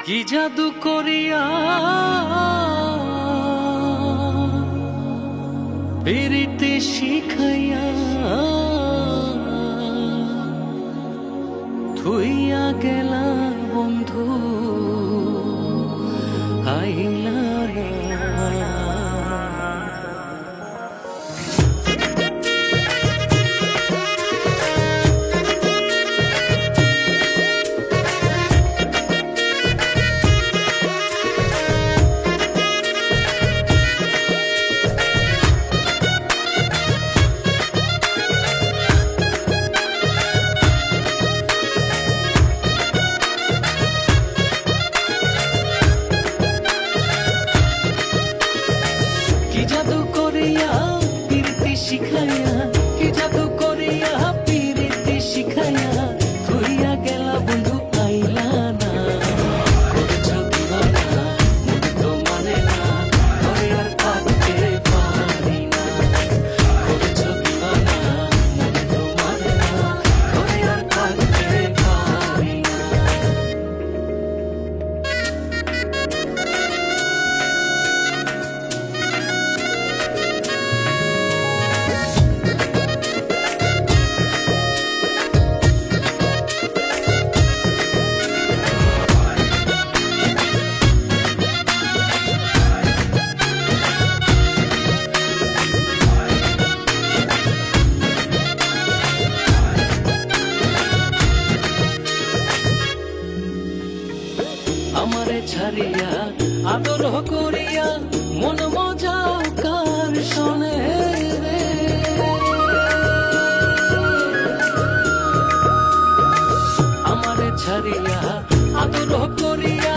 কি জাদু করিয়া বেরিতে শিখাইয়া থুইয়া গেলা বন্ধু আইলা না। কি জাদু করিয়া পিরিতি শিখাইয়া, কি জাদু করিয়া পিরিতি শিখাইয়া থুইয়া গেলা বন্ধু আইলা না। করেছ দিওয়ানা মন তো মানে না, ধরে আর থাকতে পারি না। করেছ দিওয়ানা মন তো মানে না, ধরে আর থাকতে পারি না। আমারে ছাড়িয়া আদর করিয়া মন মজাও কার শোনে রে। আমারে ছাড়িয়া আদর করিয়া